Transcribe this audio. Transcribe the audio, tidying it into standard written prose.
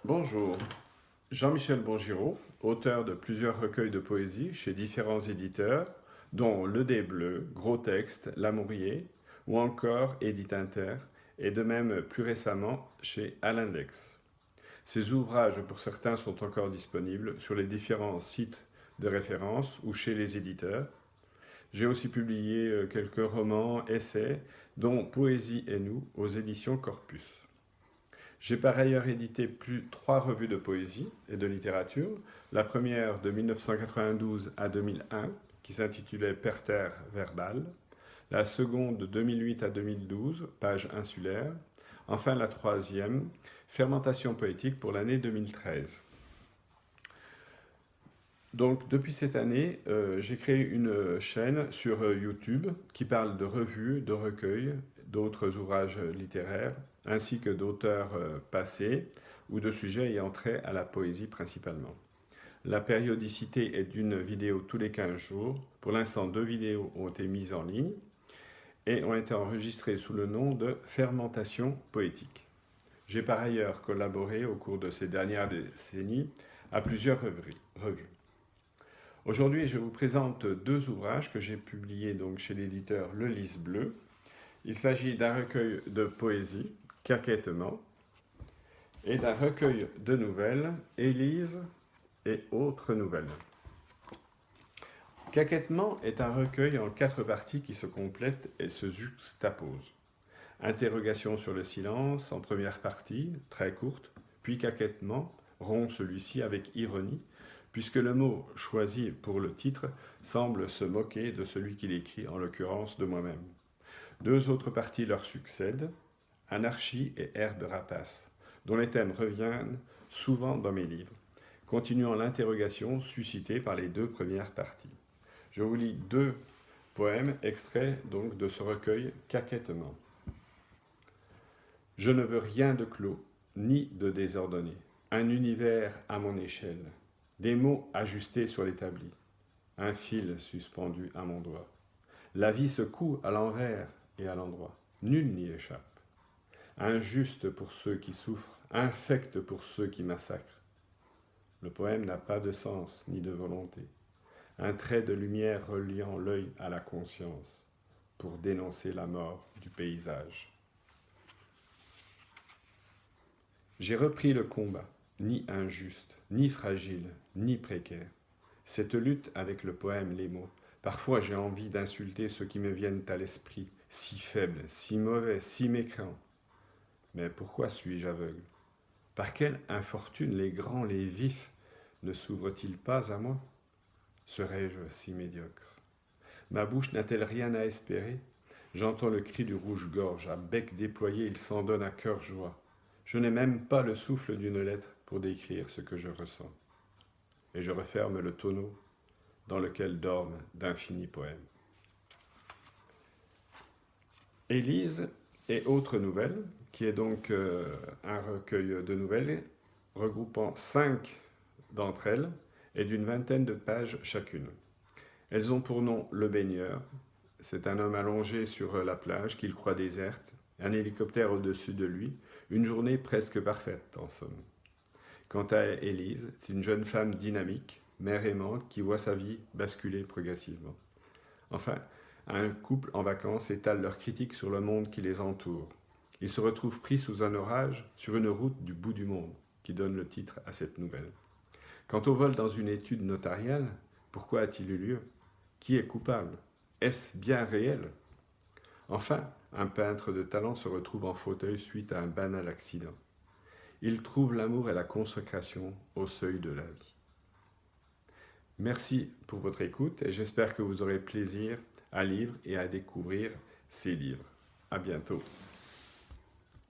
Bonjour, Jean-Michel Bourgiraud, auteur de plusieurs recueils de poésie chez différents éditeurs, dont Le Dé Bleu, Gros Texte, L'Amourier, ou encore Édite Inter, et de même plus récemment chez À l'Index. Ces ouvrages, pour certains, sont encore disponibles sur les différents sites de référence ou chez les éditeurs. J'ai aussi publié quelques romans, essais, dont Poésie et nous, aux éditions Corpus. J'ai par ailleurs édité trois revues de poésie et de littérature. La première de 1992 à 2001, qui s'intitulait Perter verbal. La seconde de 2008 à 2012, page insulaire. Enfin la troisième, Fermentation poétique pour l'année 2013. Donc depuis cette année, j'ai créé une chaîne sur YouTube qui parle de revues, de recueils, d'autres ouvrages littéraires, ainsi que d'auteurs passés ou de sujets ayant trait à la poésie principalement. La périodicité est d'une vidéo tous les 15 jours. Pour l'instant, 2 vidéos ont été mises en ligne et ont été enregistrées sous le nom de Fermentation poétique. J'ai par ailleurs collaboré au cours de ces dernières décennies à plusieurs revues. Aujourd'hui, je vous présente deux ouvrages que j'ai publiés donc chez l'éditeur Le Lys Bleu. Il s'agit d'un recueil de poésie, Caquettement, et d'un recueil de nouvelles, Élise et autres nouvelles. Caquettement est un recueil en 4 parties qui se complètent et se juxtaposent. Interrogation sur le silence en première partie, très courte, puis caquettement, rompt celui-ci avec ironie, puisque le mot choisi pour le titre semble se moquer de celui qui l'écrit, en l'occurrence de moi-même. 2 autres parties leur succèdent, Anarchie et Herbe rapace, dont les thèmes reviennent souvent dans mes livres, continuant l'interrogation suscitée par les 2 premières parties. Je vous lis 2 poèmes extraits donc de ce recueil Caquettement. Je ne veux rien de clos, ni de désordonné, un univers à mon échelle, des mots ajustés sur l'établi, un fil suspendu à mon doigt. La vie se coud à l'envers et à l'endroit, nul n'y échappe. Injuste pour ceux qui souffrent, infecte pour ceux qui massacrent. Le poème n'a pas de sens ni de volonté, un trait de lumière reliant l'œil à la conscience pour dénoncer la mort du paysage. J'ai repris le combat, ni injuste, ni fragile, ni précaire. Cette lutte avec le poème, les mots. Parfois j'ai envie d'insulter ceux qui me viennent à l'esprit, si faibles, si mauvais, si mécréants. Mais pourquoi suis-je aveugle? Par quelle infortune les grands, les vifs ne s'ouvrent-ils pas à moi? Serais-je si médiocre? Ma bouche n'a-t-elle rien à espérer? J'entends le cri du rouge-gorge, à bec déployé, il s'en donne à cœur joie. Je n'ai même pas le souffle d'une lettre pour décrire ce que je ressens. Et je referme le tonneau dans lequel dorment d'infinis poèmes. Élise et autres nouvelles, qui est donc un recueil de nouvelles regroupant 5 d'entre elles et d'une vingtaine de pages chacune. Elles ont pour nom Le Baigneur. C'est un homme allongé sur la plage qu'il croit déserte, un hélicoptère au-dessus de lui, une journée presque parfaite en somme. Quant à Élise, c'est une jeune femme dynamique, mère aimante, qui voit sa vie basculer progressivement. Enfin, un couple en vacances étale leurs critiques sur le monde qui les entoure. Ils se retrouvent pris sous un orage sur une route du bout du monde, qui donne le titre à cette nouvelle. Quant au vol dans une étude notariale, pourquoi a-t-il eu lieu? Qui est coupable? Est-ce bien réel? Enfin, un peintre de talent se retrouve en fauteuil suite à un banal accident. Il trouve l'amour et la consécration au seuil de la vie. Merci pour votre écoute et j'espère que vous aurez plaisir à lire et à découvrir ces livres. À bientôt.